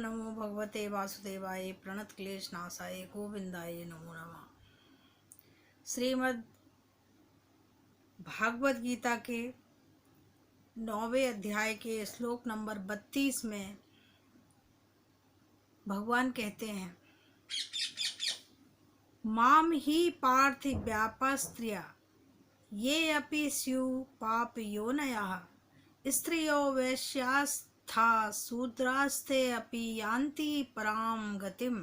नमो भगवते वासुदेवाय प्रणत क्लेश नाशाय गोविंदाय नमो नमः। श्रीमद् भागवत गीता के 9वें अध्याय के श्लोक नंबर 32 में भगवान कहते हैं, माम ही पार्थ व्यापस्त्रिया ये अपि स्यु पाप योनयः स्त्रियो वैश्यास्था शूद्रास्ते अपि यान्ति पराम गतिम।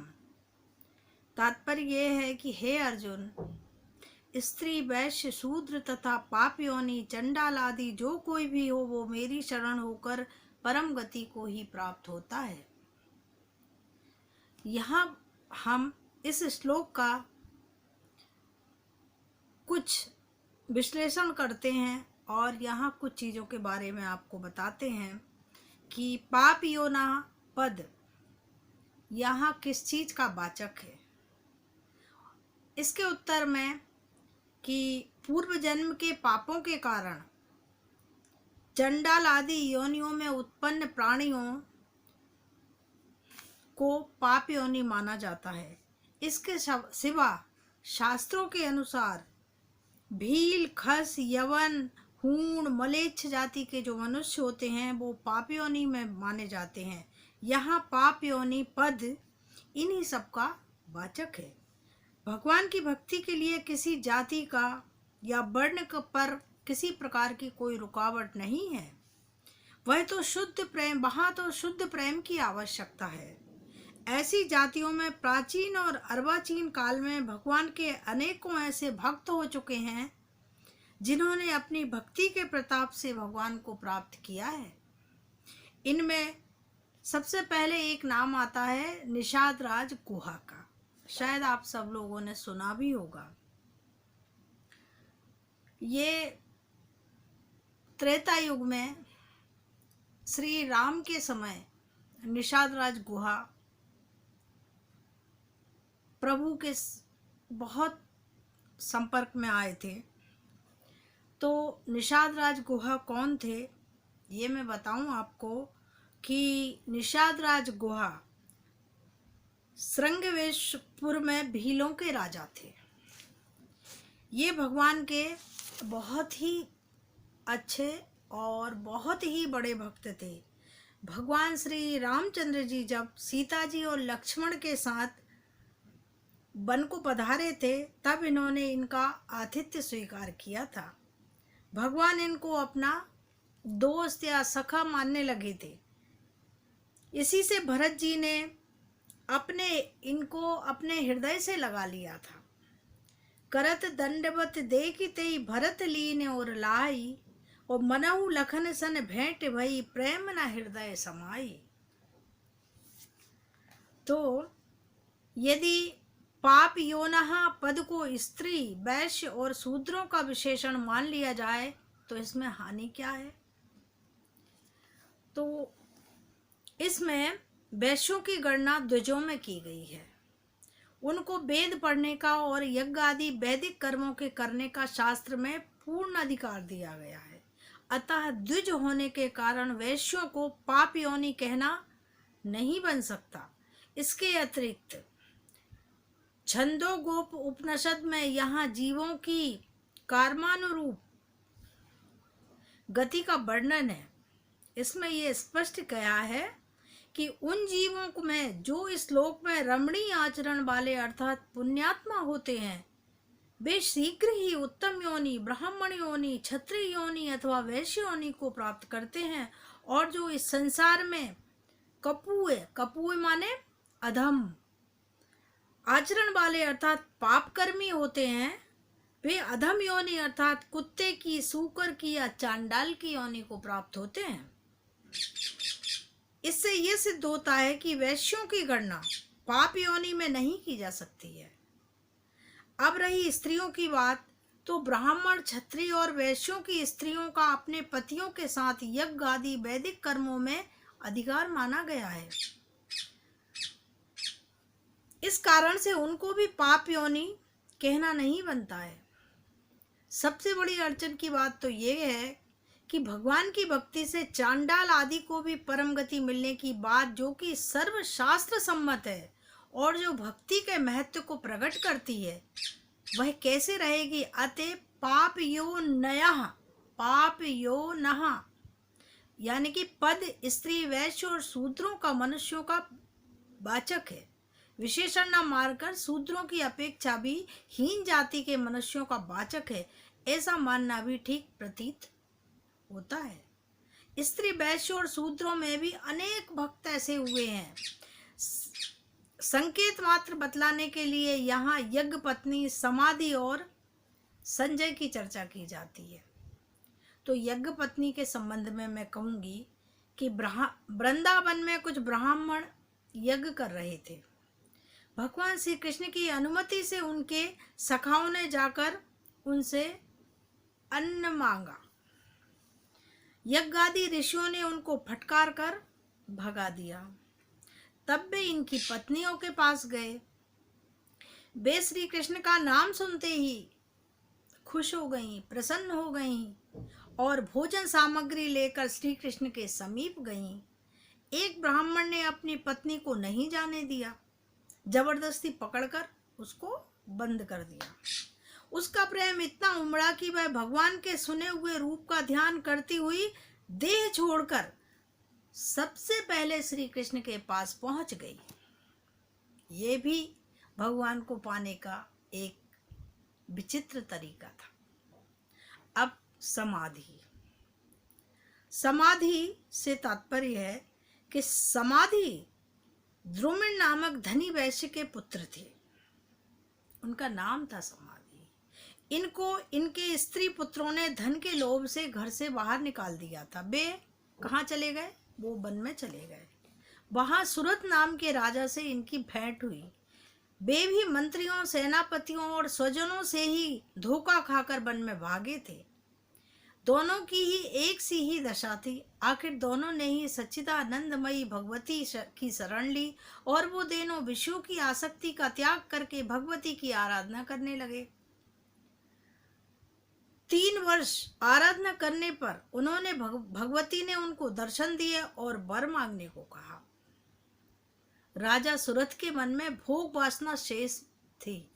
तात्पर्य ये है कि हे अर्जुन, स्त्री वैश्य शूद्र तथा पाप योनि चंडाल आदि जो कोई भी हो वो मेरी शरण होकर परम गति को ही प्राप्त होता है। यहाँ हम इस श्लोक का कुछ विश्लेषण करते हैं और यहाँ कुछ चीज़ों के बारे में आपको बताते हैं कि पाप योना पद यहाँ किस चीज़ का वाचक है। इसके उत्तर में कि पूर्व जन्म के पापों के कारण चंडाल आदि योनियों में उत्पन्न प्राणियों को पाप योनि माना जाता है। इसके सिवा शास्त्रों के अनुसार भील, खस, यवन, हूण, मलेच्छ जाति के जो मनुष्य होते हैं वो पाप योनि में माने जाते हैं। यहाँ पाप योनि पद इन्हीं सब का वाचक है। भगवान की भक्ति के लिए किसी जाति का या वर्ण पर किसी प्रकार की कोई रुकावट नहीं है। वह तो शुद्ध प्रेम, वहाँ तो शुद्ध प्रेम की आवश्यकता है। ऐसी जातियों में प्राचीन और अर्वाचीन काल में भगवान के अनेकों ऐसे भक्त हो चुके हैं जिन्होंने अपनी भक्ति के प्रताप से भगवान को प्राप्त किया है। इनमें सबसे पहले एक नाम आता है निषाद राज गुहा का। शायद आप सब लोगों ने सुना भी होगा। ये त्रेता युग में श्री राम के समय निषाद राज गुहा प्रभु के बहुत संपर्क में आए थे। तो निषाद राज गुहा कौन थे ये मैं बताऊं आपको कि निषाद राज गुहा श्रृंगवेशपुर में भीलों के राजा थे। ये भगवान के बहुत ही अच्छे और बहुत ही बड़े भक्त थे। भगवान श्री रामचंद्र जी जब सीता जी और लक्ष्मण के साथ वन को पधारे थे तब इन्होंने इनका आतिथ्य स्वीकार किया था। भगवान इनको अपना दोस्त या सखा मानने लगे थे। इसी से भरत जी ने इनको अपने हृदय से लगा लिया था। करत दंडवत देखि तेई भरत लीन और लाई, और मनहु लखन सन भेंट भई प्रेम न हृदय समाई। तो यदि पाप योनः पद को स्त्री, वैश्य और शूद्रों का विशेषण मान लिया जाए तो इसमें हानि क्या है। तो इसमें वैश्यों की गणना द्विजों में की गई है। उनको वेद पढ़ने का और यज्ञ आदि वैदिक कर्मों के करने का शास्त्र में पूर्ण अधिकार दिया गया है। अतः द्विज होने के कारण वैश्यों को पाप योनि कहना नहीं बन सकता। इसके अतिरिक्त छंदोगोप उपनिषद में यहाँ जीवों की कर्मानुरूप गति का वर्णन है। इसमें यह स्पष्ट कहा है कि उन जीवों में जो इस लोक में रमणीय आचरण वाले अर्थात पुण्यात्मा होते हैं वे शीघ्र ही उत्तम योनि, ब्राह्मण योनि, क्षत्रिय योनि अथवा वैश्य योनि को प्राप्त करते हैं। और जो इस संसार में कपूए माने अधम आचरण वाले अर्थात पापकर्मी होते हैं वे अधम योनि अर्थात कुत्ते की, सूकर की या चांडाल की योनि को प्राप्त होते हैं। इससे यह सिद्ध होता है कि वैश्यों की गणना पाप योनि में नहीं की जा सकती है। अब रही स्त्रियों की बात, तो ब्राह्मण, क्षत्रिय और वैश्यों की स्त्रियों का अपने पतियों के साथ यज्ञ आदि वैदिक कर्मों में अधिकार माना गया है। इस कारण से उनको भी पाप योनि कहना नहीं बनता है। सबसे बड़ी अड़चन की बात तो ये है कि भगवान की भक्ति से चांडाल आदि को भी परम गति मिलने की बात, जो कि सर्वशास्त्र सम्मत है और जो भक्ति के महत्व को प्रकट करती है, वह कैसे रहेगी? अतः पाप यो नः, यानी कि पद स्त्री वैश्य और शूद्रों का मनुष्यों का वाचक है। विशेषण न मारकर शूद्रों की अपेक्षा भी हीन जाति के मनुष्यों का वाचक है, ऐसा मानना भी ठीक प्रतीत होता है। स्त्री वैश्य और शूद्रों में भी अनेक भक्त ऐसे हुए हैं। संकेत मात्र बतलाने के लिए यहाँ यज्ञ पत्नी, समाधि और संजय की चर्चा की जाती है। तो यज्ञ पत्नी के संबंध में मैं कहूँगी कि वृंदावन में कुछ ब्राह्मण यज्ञ कर रहे थे। भगवान श्री कृष्ण की अनुमति से उनके सखाओं ने जाकर उनसे अन्न मांगा। यज्ञादि ऋषियों ने उनको फटकार कर भगा दिया। तब वे इनकी पत्नियों के पास गए। वे श्री कृष्ण का नाम सुनते ही खुश हो गईं, प्रसन्न हो गईं और भोजन सामग्री लेकर श्री कृष्ण के समीप गईं। एक ब्राह्मण ने अपनी पत्नी को नहीं जाने दिया, जबरदस्ती पकड़कर उसको बंद कर दिया। उसका प्रेम इतना उमड़ा कि वह भगवान के सुने हुए रूप का ध्यान करती हुई देह छोड़कर सबसे पहले श्री कृष्ण के पास पहुंच गई। ये भी भगवान को पाने का एक विचित्र तरीका था। अब समाधि से तात्पर्य है कि समाधि द्रुमिण नामक धनी वैश्य के पुत्र थे। उनका नाम था समाधि। इनको इनके स्त्री पुत्रों ने धन के लोभ से घर से बाहर निकाल दिया था। वे कहाँ चले गए? वो वन में चले गए। वहां सुरत नाम के राजा से इनकी भेंट हुई। वे भी मंत्रियों, सेनापतियों और स्वजनों से ही धोखा खाकर वन में भागे थे। दोनों की ही एक सी ही दशा थी। आखिर दोनों ने ही सच्चिदानंदमयी भगवती की शरण ली और वो दोनों विषयों की आसक्ति का त्याग करके भगवती की आराधना करने लगे। 3 वर्ष आराधना करने पर उन्होंने भगवती ने उनको दर्शन दिए और वर मांगने को कहा। राजा सुरथ के मन में भोग वासना शेष थी,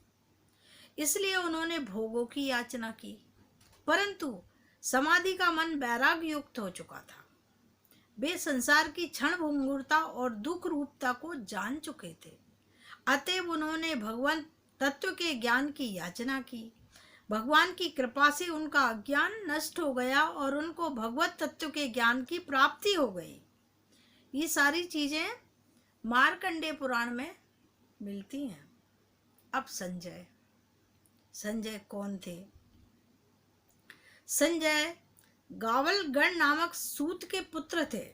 इसलिए उन्होंने भोगों की याचना की, परंतु समाधि का मन वैराग्य युक्त हो चुका था। वे संसार की क्षण भंगुरता और दुख रूपता को जान चुके थे। अतएव उन्होंने भगवान तत्व के ज्ञान की याचना की। भगवान की कृपा से उनका अज्ञान नष्ट हो गया और उनको भगवत तत्व के ज्ञान की प्राप्ति हो गई। ये सारी चीजें मार्कंडेय पुराण में मिलती हैं। अब संजय कौन थे? संजय गावलगण नामक सूत के पुत्र थे।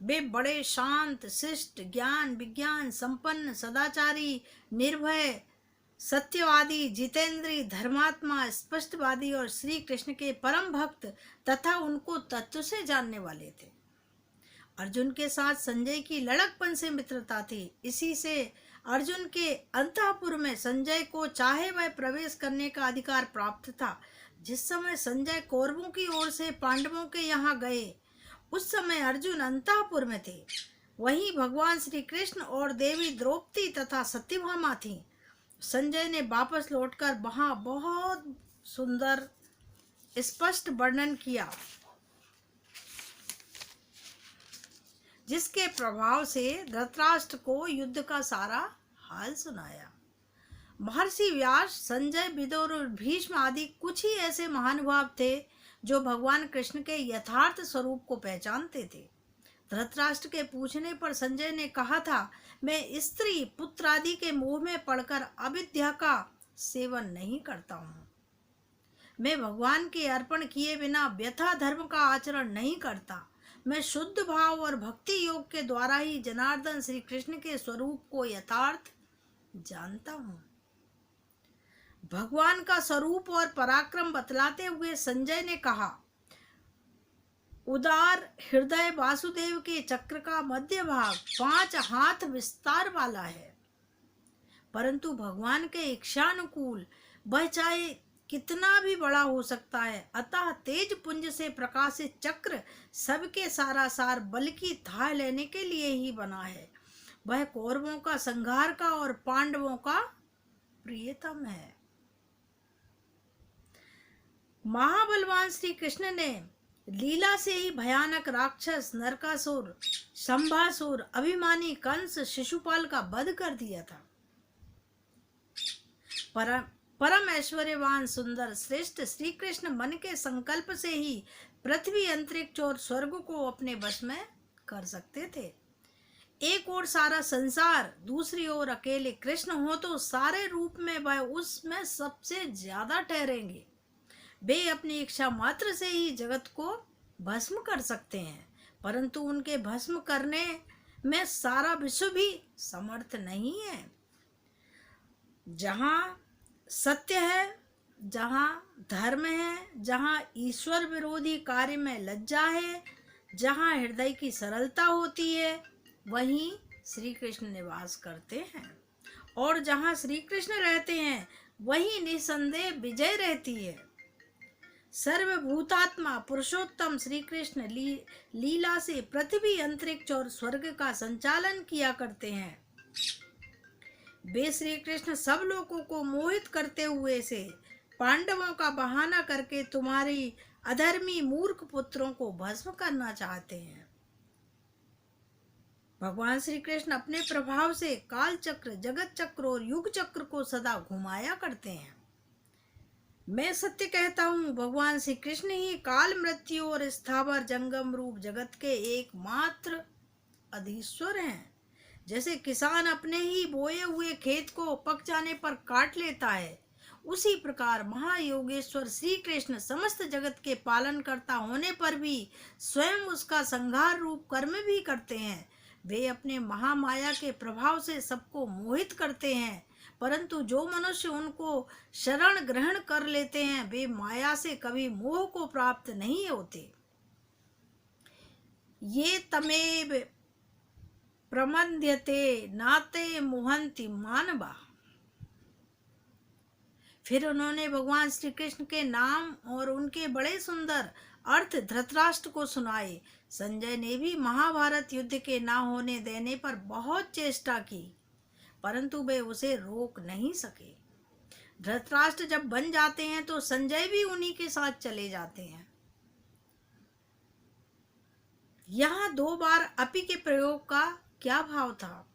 वे बड़े शांत, शिष्ट, ज्ञान विज्ञान संपन्न, सदाचारी, निर्भय, सत्यवादी, जितेंद्री, धर्मात्मा, स्पष्टवादी और श्री कृष्ण के परम भक्त तथा उनको तत्व से जानने वाले थे। अर्जुन के साथ संजय की लड़कपन से मित्रता थी। इसी से अर्जुन के अंतःपुर में संजय को चाहे वह प्रवेश करने का अधिकार प्राप्त था। जिस समय संजय कौरवों की ओर से पांडवों के यहाँ गए, उस समय अर्जुन अंतःपुर में थे। वहीं भगवान श्री कृष्ण और देवी द्रौपदी तथा सत्यभामा थी। संजय ने वापस लौटकर वहाँ बहुत सुंदर स्पष्ट वर्णन किया, जिसके प्रभाव से धृतराष्ट्र को युद्ध का सारा हाल सुनाया। महर्षि व्यास, संजय, विदुर और भीष्म आदि कुछ ही ऐसे महानुभाव थे जो भगवान कृष्ण के यथार्थ स्वरूप को पहचानते थे। धृतराष्ट्र के पूछने पर संजय ने कहा था, मैं स्त्री पुत्र आदि के मोह में पड़कर अविद्या का सेवन नहीं करता हूँ। मैं भगवान के अर्पण किए बिना व्यथा धर्म का आचरण नहीं करता। मैं शुद्ध भाव और भक्ति योग के द्वारा ही जनार्दन श्री कृष्ण के स्वरूप को यथार्थ जानता हूँ। भगवान का स्वरूप और पराक्रम बतलाते हुए संजय ने कहा, उदार हृदय वासुदेव के चक्र का मध्य भाग 5 हाथ विस्तार वाला है, परंतु भगवान के इच्छानुकूल वह चाहे कितना भी बड़ा हो सकता है। अतः तेज पुंज से प्रकाशित चक्र सबके सारा सार बल की थाह लेने के लिए ही बना है। वह कौरवों का संहार का और पांडवों का प्रियतम है। महाबलवान श्री कृष्ण ने लीला से ही भयानक राक्षस नरकासुर, शंभासुर, अभिमानी कंस, शिशुपाल का वध कर दिया था। परम ऐश्वर्यवान सुंदर श्रेष्ठ श्री कृष्ण मन के संकल्प से ही पृथ्वी, अंतरिक्ष और स्वर्ग को अपने वश में कर सकते थे। एक ओर सारा संसार, दूसरी ओर अकेले कृष्ण हो तो सारे रूप में वह उसमें सबसे ज्यादा ठहरेंगे। वे अपनी इच्छा मात्र से ही जगत को भस्म कर सकते हैं, परंतु उनके भस्म करने में सारा विश्व भी समर्थ नहीं है। जहाँ सत्य है, जहाँ धर्म है, जहाँ ईश्वर विरोधी कार्य में लज्जा है, जहाँ हृदय की सरलता होती है, वहीं श्री कृष्ण निवास करते हैं। और जहाँ श्री कृष्ण रहते हैं वहीं निसंदेह विजय रहती है। सर्वभूतात्मा पुरुषोत्तम श्री कृष्ण लीला से पृथ्वी, अंतरिक्ष और स्वर्ग का संचालन किया करते हैं। वे श्री कृष्ण सब लोगों को मोहित करते हुए से पांडवों का बहाना करके तुम्हारी अधर्मी मूर्ख पुत्रों को भस्म करना चाहते हैं। भगवान श्री कृष्ण अपने प्रभाव से काल चक्र, जगत चक्र और युग चक्र को सदा घुमाया करते हैं। मैं सत्य कहता हूँ, भगवान श्री कृष्ण ही काल, मृत्यु और स्थावर जंगम रूप जगत के एकमात्र अधीश्वर हैं। जैसे किसान अपने ही बोए हुए खेत को पक जाने पर काट लेता है, उसी प्रकार महायोगेश्वर श्री कृष्ण समस्त जगत के पालन करता होने पर भी स्वयं उसका संहार रूप कर्म भी करते हैं। वे अपने महामाया के प्रभाव से सबको मोहित करते हैं, परंतु जो मनुष्य उनको शरण ग्रहण कर लेते हैं वे माया से कभी मोह को प्राप्त नहीं होते। ये तमेव प्रमद्यते नाते मोहंति मानवा। फिर उन्होंने भगवान श्री कृष्ण के नाम और उनके बड़े सुंदर अर्थ धृतराष्ट्र को सुनाए। संजय ने भी महाभारत युद्ध के ना होने देने पर बहुत चेष्टा की, परंतु वे उसे रोक नहीं सके। धृतराष्ट्र जब बन जाते हैं तो संजय भी उन्हीं के साथ चले जाते हैं। यहाँ 2 बार अपि के प्रयोग का क्या भाव था?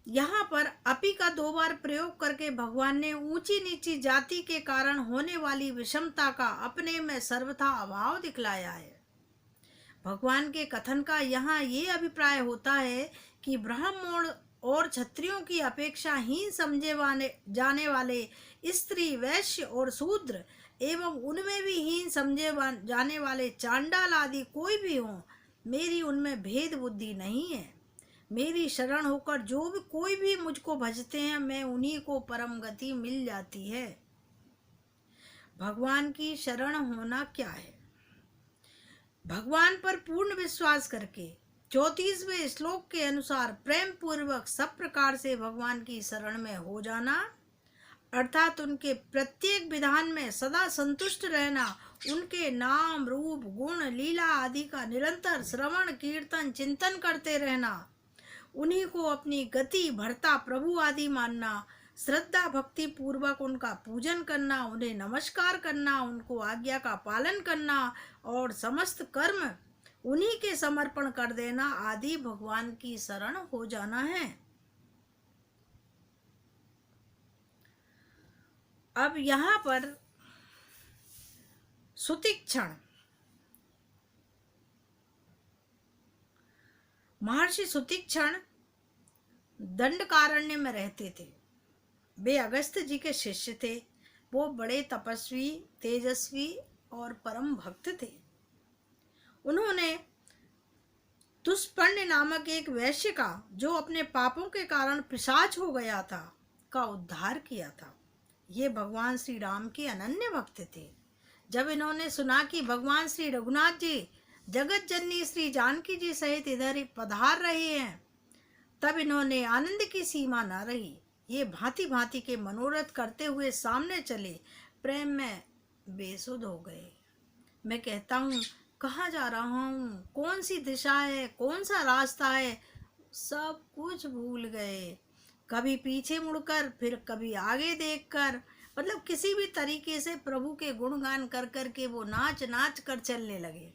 यहाँ पर अपि का 2 बार प्रयोग करके भगवान ने ऊंची नीची जाति के कारण होने वाली विषमता का अपने में सर्वथा अभाव दिखलाया है। भगवान के कथन का यहाँ ये अभिप्राय होता है कि ब्राह्मण और क्षत्रियों की अपेक्षा हीन समझे जाने वाले स्त्री, वैश्य और शूद्र एवं उनमें भी हीन समझे जाने वाले चांडाल आदि कोई भी हो, मेरी उनमें भेद बुद्धि नहीं है। मेरी शरण होकर जो भी कोई भी मुझको भजते हैं, मैं उन्हीं को परम गति मिल जाती है। भगवान की शरण होना क्या है? भगवान पर पूर्ण विश्वास करके 34वें श्लोक के अनुसार प्रेम पूर्वक सब प्रकार से भगवान की शरण में हो जाना, अर्थात उनके प्रत्येक विधान में सदा संतुष्ट रहना, उनके नाम, रूप, गुण, लीला आदि का निरंतर श्रवण, कीर्तन, चिंतन करते रहना, उन्हीं को अपनी गति, भर्ता, प्रभु आदि मानना, श्रद्धा भक्ति पूर्वक उनका पूजन करना, उन्हें नमस्कार करना, उनको आज्ञा का पालन करना और समस्त कर्म उन्हीं के समर्पण कर देना आदि भगवान की शरण हो जाना है। अब यहाँ पर सुतीक्षण, महर्षि सुतीक्षण दंडकारण्य में रहते थे। वे अगस्त जी के शिष्य थे। वो बड़े तपस्वी, तेजस्वी और परम भक्त थे। उन्होंने दुष्पर्ण नामक एक वैश्य का, जो अपने पापों के कारण पिशाच हो गया था, का उद्धार किया था। ये भगवान श्री राम के अनन्य भक्त थे। जब इन्होंने सुना कि भगवान श्री रघुनाथ जी जगत जननी श्री जानकी जी सहित इधर पधार रहे हैं, तब इन्होंने आनंद की सीमा न रही। ये भांति भांति के मनोरथ करते हुए सामने चले, प्रेम में बेसुध हो गए। मैं कहता हूँ कहाँ जा रहा हूँ, कौन सी दिशा है, कौन सा रास्ता है, सब कुछ भूल गए। कभी पीछे मुड़कर, फिर कभी आगे देखकर, मतलब किसी भी तरीके से प्रभु के गुणगान कर कर के वो नाच नाच कर चलने लगे।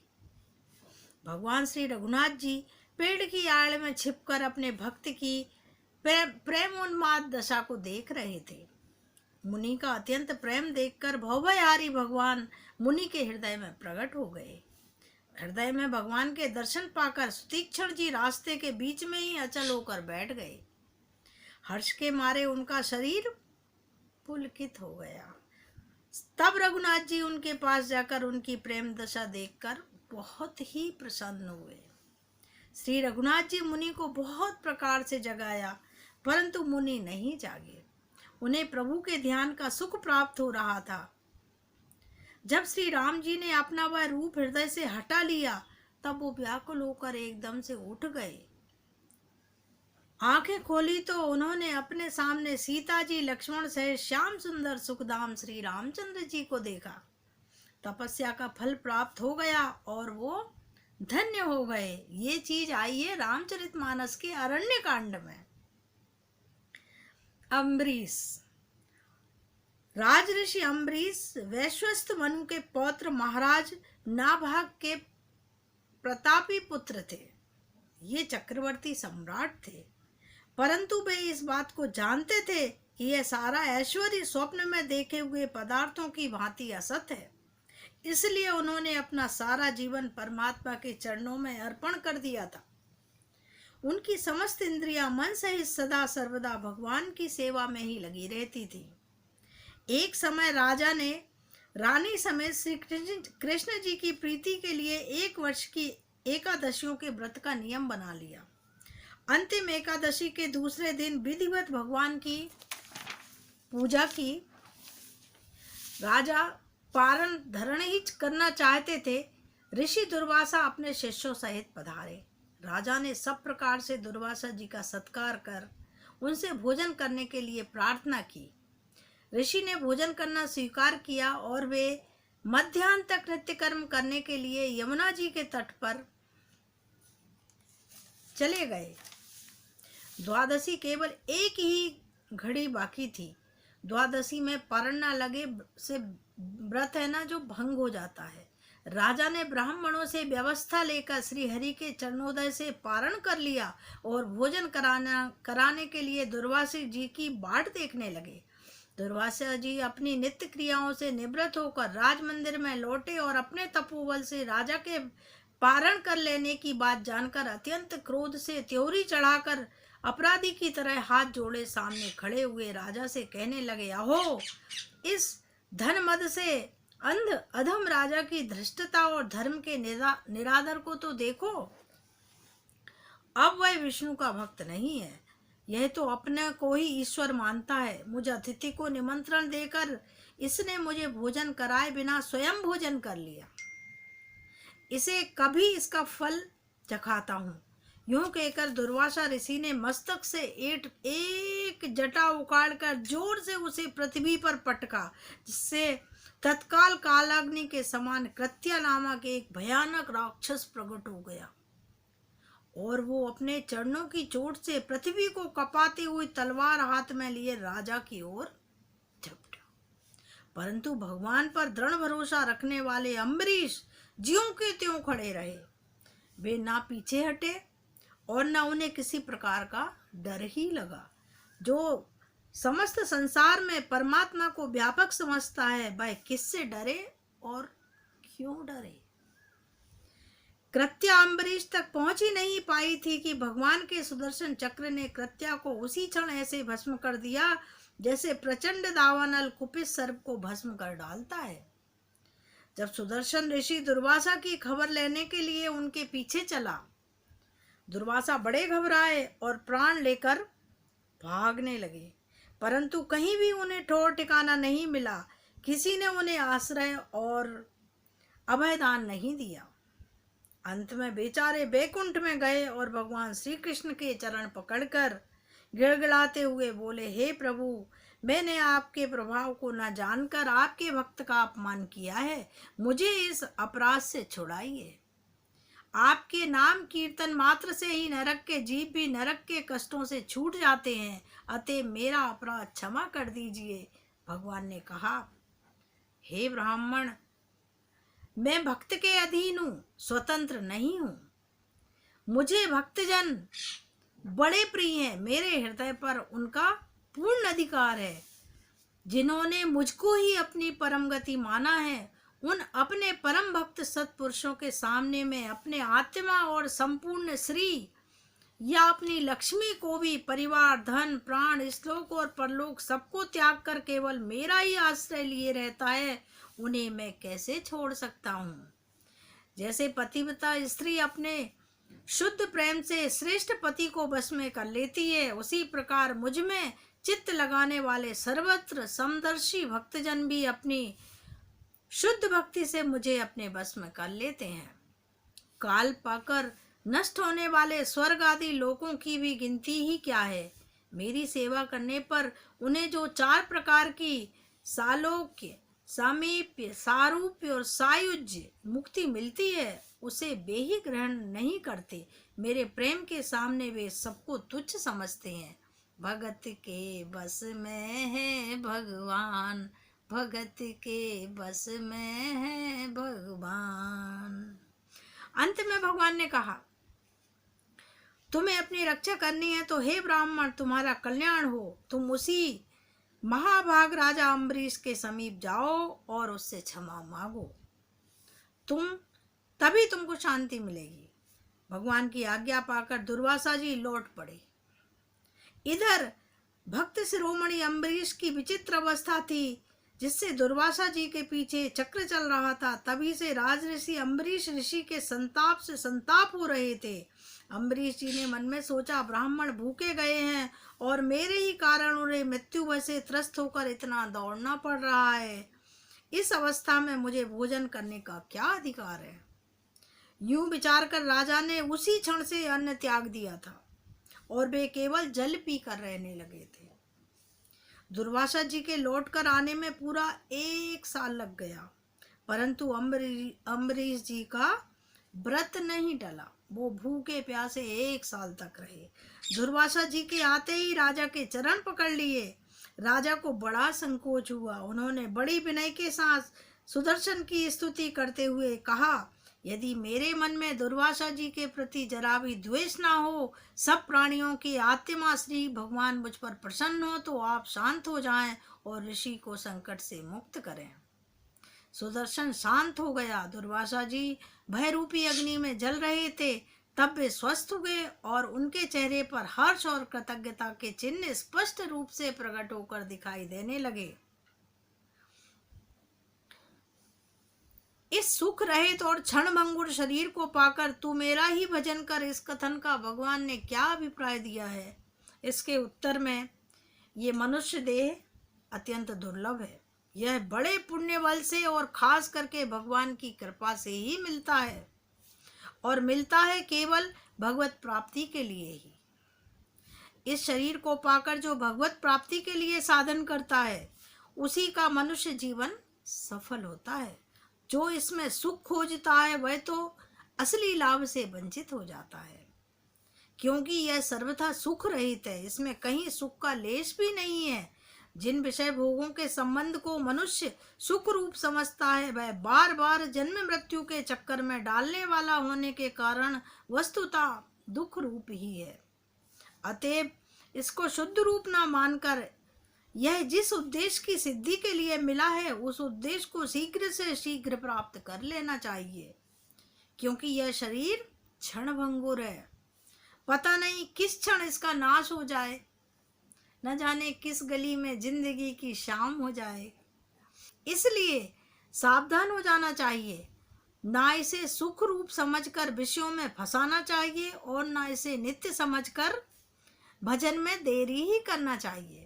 भगवान श्री रघुनाथ जी पेड़ की आड़ में छिपकर अपने भक्त की प्रेम उन्माद दशा को देख रहे थे। मुनि का अत्यंत प्रेम देखकर भवभयहारी भगवान मुनि के हृदय में प्रकट हो गए। हृदय में भगवान के दर्शन पाकर सुतीक्षण जी रास्ते के बीच में ही अचल होकर बैठ गए। हर्ष के मारे उनका शरीर पुलकित हो गया। तब रघुनाथ जी उनके पास जाकर उनकी प्रेम दशा देखकर बहुत ही प्रसन्न हुए। श्री रघुनाथ जी मुनि को बहुत प्रकार से जगाया, परंतु मुनि नहीं जागे। उन्हें प्रभु के ध्यान का सुख प्राप्त हो रहा था। जब श्री राम जी ने अपना वह रूप हृदय से हटा लिया, तब वो व्याकुल होकर एकदम से उठ गए। आंखें खोली तो उन्होंने अपने सामने सीता जी, लक्ष्मण सहित श्याम सुंदर सुखदाम श्री रामचंद्र जी को देखा। तपस्या का फल प्राप्त हो गया और वो धन्य हो गए। ये चीज आई है रामचरितमानस के अरण्य कांड में। अम्बरीश, राज ऋषि अम्बरीश वैश्वस्त मनु के पौत्र महाराज नाभाग के प्रतापी पुत्र थे। ये चक्रवर्ती सम्राट थे, परंतु वे इस बात को जानते थे कि यह सारा ऐश्वर्य स्वप्न में देखे हुए पदार्थों की भांति असत है। इसलिए उन्होंने अपना सारा जीवन परमात्मा के चरणों में अर्पण कर दिया था। उनकी समस्त इंद्रियां मन सहित सदा सर्वदा भगवान की सेवा में ही लगी रहती थी। एक समय राजा ने रानी समेत श्री कृष्ण जी की प्रीति के लिए 1 वर्ष की एकादशियों के व्रत का नियम बना लिया। अंतिम एकादशी के दूसरे दिन विधिवत भगवान की पूजा की। राजा पारण धरण ही करना चाहते थे। ऋषि दुर्वासा अपने शिष्यों सहित पधारे। राजा ने सब प्रकार से दुर्वासा जी का सत्कार कर उनसे भोजन करने के लिए प्रार्थना की। ऋषि ने भोजन करना स्वीकार किया और वे मध्याह्न तक नित्य कर्म करने के लिए यमुना जी के तट पर चले गए। द्वादशी केवल एक ही घड़ी बाकी थी। द्वादशी में पारण न लगे से व्रत है ना जो भंग हो जाता है। राजा ने ब्राह्मणों से व्यवस्था लेकर श्री हरि के चरणोदय से पारण कर लिया और भोजन कराने के लिए दुर्वासा जी की बाट देखने लगे। दुर्वासा जी अपनी नित्य क्रियाओं से निवृत्त होकर राज मंदिर में लौटे और अपने तपोबल से राजा के पारण कर लेने की बात जानकर अत्यंत क्रोध से त्योरी चढ़ाकर अपराधी की तरह हाथ जोड़े सामने खड़े हुए राजा से कहने लगे, अहो, इस धन मद से अंध अधम राजा की धृष्टता और धर्म के निरादर को तो देखो। अब वह विष्णु का भक्त नहीं है, यह तो अपने को ही ईश्वर मानता है। मुझे अतिथि को निमंत्रण देकर इसने मुझे भोजन कराए बिना स्वयं भोजन कर लिया। इसे कभी इसका फल चखाता हूँ। यूं कहकर दुर्वासा ऋषि ने मस्तक से एक जटा उखाड़कर जोर से उसे पृथ्वी पर पटका, जिससे तत्काल कालाग्नि के समान कृत्या नामक एक भयानक राक्षस प्रकट हो गया और वो अपने चरणों की चोट से पृथ्वी को कपाती हुई तलवार हाथ में लिए राजा की ओर झपटा। परंतु भगवान पर दृढ़ भरोसा रखने वाले अम्बरीश ज्यों के त्यों खड़े रहे। वे ना पीछे हटे और न उन्हें किसी प्रकार का डर ही लगा। जो समस्त संसार में परमात्मा को व्यापक समझता है, वह किससे डरे और क्यों डरे। कृत्या अम्बरीश तक पहुंच ही नहीं पाई थी कि भगवान के सुदर्शन चक्र ने कृत्या को उसी क्षण ऐसे भस्म कर दिया जैसे प्रचंड दावानल कुपित सर्प को भस्म कर डालता है। जब सुदर्शन ऋषि दुर्वासा की खबर लेने के लिए उनके पीछे चला, दुर्वासा बड़े घबराए और प्राण लेकर भागने लगे, परंतु कहीं भी उन्हें ठौर ठिकाना नहीं मिला। किसी ने उन्हें आश्रय और अभयदान नहीं दिया। अंत में बेचारे बैकुंठ में गए और भगवान श्री कृष्ण के चरण पकड़कर गिड़गिड़ाते हुए बोले, हे प्रभु, मैंने आपके प्रभाव को न जानकर आपके भक्त का अपमान किया है, मुझे इस अपराध से छुड़ाइए। आपके नाम कीर्तन मात्र से ही नरक के जीव भी नरक के कष्टों से छूट जाते हैं, अतः मेरा अपराध क्षमा कर दीजिए। भगवान ने कहा, हे ब्राह्मण, मैं भक्त के अधीन हूँ, स्वतंत्र नहीं हूँ। मुझे भक्तजन बड़े प्रिय हैं, मेरे हृदय पर उनका पूर्ण अधिकार है। जिन्होंने मुझको ही अपनी परम गति माना है, उन अपने परम भक्त सत्पुरुषों के सामने में अपने आत्मा और संपूर्ण श्री या अपनी लक्ष्मी को भी, परिवार, धन, प्राण, श्लोक और परलोक सबको त्याग कर केवल मेरा ही आश्रय लिए रहता है, उन्हें मैं कैसे छोड़ सकता हूँ। जैसे पतिव्रता स्त्री अपने शुद्ध प्रेम से श्रेष्ठ पति को बस में कर लेती है, उसी प्रकार मुझ में चित्त लगाने वाले सर्वत्र समदर्शी भक्तजन भी अपनी शुद्ध भक्ति से मुझे अपने बस में कर लेते हैं। काल पाकर नष्ट होने वाले स्वर्ग आदि लोकों की भी गिनती ही क्या है। मेरी सेवा करने पर उन्हें जो 4 प्रकार की सालोक्य, सामीप्य, सारूप्य और सायुज्य मुक्ति मिलती है, उसे वे ही ग्रहण नहीं करते। मेरे प्रेम के सामने वे सबको तुच्छ समझते हैं। भगत के बस में है भगवान, भगत के बस में है भगवान। अंत में भगवान ने कहा, तुम्हें अपनी रक्षा करनी है तो हे ब्राह्मण, तुम्हारा कल्याण हो, तुम उसी महाभाग राजा अम्बरीश के समीप जाओ और उससे क्षमा मांगो, तभी तुमको शांति मिलेगी। भगवान की आज्ञा पाकर दुर्वासा जी लौट पड़े। इधर भक्त शिरोमणि अम्बरीश की विचित्र अवस्था थी, जिससे दुर्वासा जी के पीछे चक्र चल रहा था। तभी से राजऋषि अम्बरीश ऋषि के संताप से संताप हो रहे थे। अम्बरीश जी ने मन में सोचा, ब्राह्मण भूखे गए हैं और मेरे ही कारण उन्हें मृत्यु भय से त्रस्त होकर इतना दौड़ना पड़ रहा है। इस अवस्था में मुझे भोजन करने का क्या अधिकार है। यूं विचार कर राजा ने उसी क्षण से अन्न त्याग दिया था और वे केवल जल पीकर रहने लगे थे। दुर्वासा जी के लौट कर आने में पूरा 1 साल लग गया, परंतु अम्बरीश जी का व्रत नहीं टला। वो भूखे प्यासे 1 साल तक रहे। दुर्वासा जी के आते ही राजा के चरण पकड़ लिए। राजा को बड़ा संकोच हुआ। उन्होंने बड़ी विनय के साथ सुदर्शन की स्तुति करते हुए कहा, यदि मेरे मन में दुर्वासा जी के प्रति जरा भी द्वेष ना हो, सब प्राणियों की आत्मा श्री भगवान मुझ पर प्रसन्न हो, तो आप शांत हो जाएं और ऋषि को संकट से मुक्त करें। सुदर्शन शांत हो गया। दुर्वासा जी भयरूपी अग्नि में जल रहे थे। तब वे स्वस्थ हुए और उनके चेहरे पर हर्ष और कृतज्ञता के चिन्ह स्पष्ट रूप से प्रकट होकर दिखाई देने लगे। इस सुख रहित और क्षण भंगुर शरीर को पाकर तू मेरा ही भजन कर, इस कथन का भगवान ने क्या अभिप्राय दिया है। इसके उत्तर में, ये मनुष्य देह अत्यंत दुर्लभ है। यह बड़े पुण्य बल से और खास करके भगवान की कृपा से ही मिलता है, और मिलता है केवल भगवत प्राप्ति के लिए ही। इस शरीर को पाकर जो भगवत प्राप्ति के लिए साधन करता है, उसी का मनुष्य जीवन सफल होता है। जो इसमें सुख खोजता है, वह तो असली लाभ से वंचित हो जाता है, क्योंकि यह सर्वथा सुख रहित है। इसमें कहीं सुख का लेश भी नहीं है। जिन विषय भोगों के संबंध को मनुष्य सुख रूप समझता है, वह बार बार जन्म मृत्यु के चक्कर में डालने वाला होने के कारण वस्तुतः दुख रूप ही है। अतएव इसको शुद्ध रूप ना मानकर यह जिस उद्देश्य की सिद्धि के लिए मिला है, उस उद्देश्य को शीघ्र से शीघ्र प्राप्त कर लेना चाहिए, क्योंकि यह शरीर क्षणभंगुर है। पता नहीं किस क्षण इसका नाश हो जाए, न जाने किस गली में जिंदगी की शाम हो जाए। इसलिए सावधान हो जाना चाहिए। ना इसे सुख रूप समझकर विषयों में फंसाना चाहिए और ना इसे नित्य समझकर भजन में देरी ही करना चाहिए।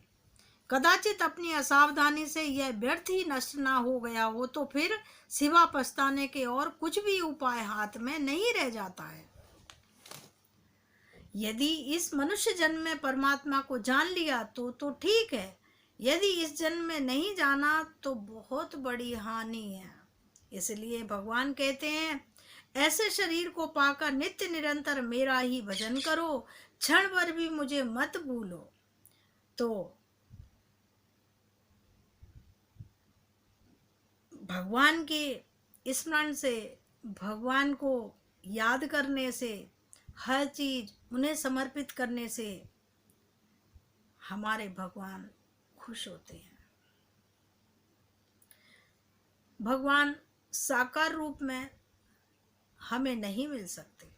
कदाचित अपनी असावधानी से यह व्यर्थ ही नष्ट ना हो गया हो, तो फिर सिवा पछताने के और कुछ भी उपाय हाथ में नहीं रह जाता है। यदि इस मनुष्य जन्म में परमात्मा को जान लिया तो ठीक है, यदि इस जन्म में नहीं जाना तो बहुत बड़ी हानि है। इसलिए भगवान कहते हैं, ऐसे शरीर को पाकर नित्य निरंतर मेरा ही भजन करो, क्षण भर भी मुझे मत भूलो। तो भगवान के स्मरण से, भगवान को याद करने से, हर चीज उन्हें समर्पित करने से हमारे भगवान खुश होते हैं। भगवान साकार रूप में हमें नहीं मिल सकते।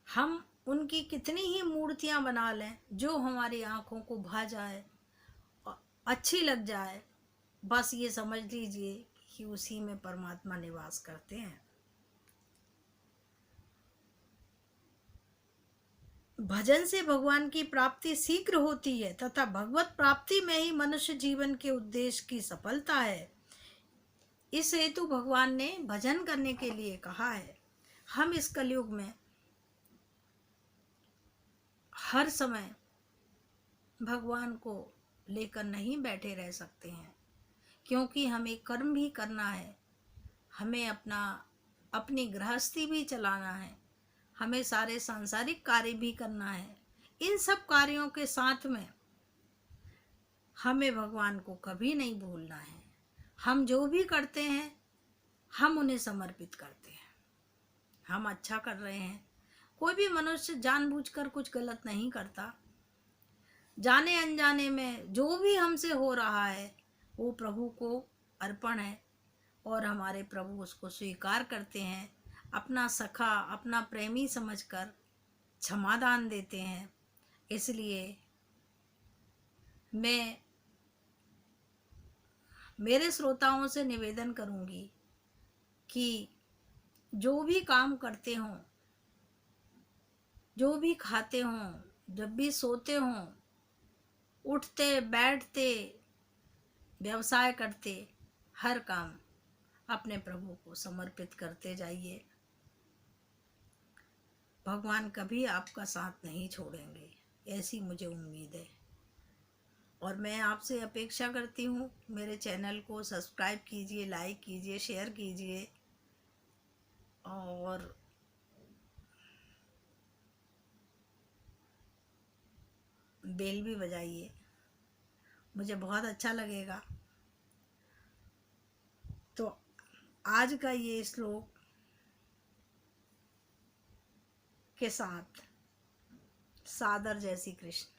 हम उनकी कितनी ही मूर्तियां बना लें, जो हमारी आंखों को भा जाए, अच्छी लग जाए, बस ये समझ लीजिए कि उसी में परमात्मा निवास करते हैं। भजन से भगवान की प्राप्ति शीघ्र होती है तथा भगवत प्राप्ति में ही मनुष्य जीवन के उद्देश्य की सफलता है। इस हेतु भगवान ने भजन करने के लिए कहा है। हम इस कलयुग में हर समय भगवान को लेकर नहीं बैठे रह सकते हैं, क्योंकि हमें कर्म भी करना है, हमें अपनी गृहस्थी भी चलाना है, हमें सारे सांसारिक कार्य भी करना है। इन सब कार्यों के साथ में हमें भगवान को कभी नहीं भूलना है। हम जो भी करते हैं हम उन्हें समर्पित करते हैं। हम अच्छा कर रहे हैं। कोई भी मनुष्य जानबूझकर कुछ गलत नहीं करता। जाने अनजाने में जो भी हमसे हो रहा है वो प्रभु को अर्पण है और हमारे प्रभु उसको स्वीकार करते हैं, अपना सखा, अपना प्रेमी समझकर क्षमादान देते हैं। इसलिए मैं मेरे श्रोताओं से निवेदन करूंगी कि जो भी काम करते हों, जो भी खाते हों, जब भी सोते हों, उठते बैठते, व्यवसाय करते, हर काम अपने प्रभु को समर्पित करते जाइए। भगवान कभी आपका साथ नहीं छोड़ेंगे, ऐसी मुझे उम्मीद है। और मैं आपसे अपेक्षा करती हूँ, मेरे चैनल को सब्सक्राइब कीजिए, लाइक कीजिए, शेयर कीजिए और बेल भी बजाइए। मुझे बहुत अच्छा लगेगा। तो आज का ये श्लोक के साथ सादर जय श्री कृष्ण।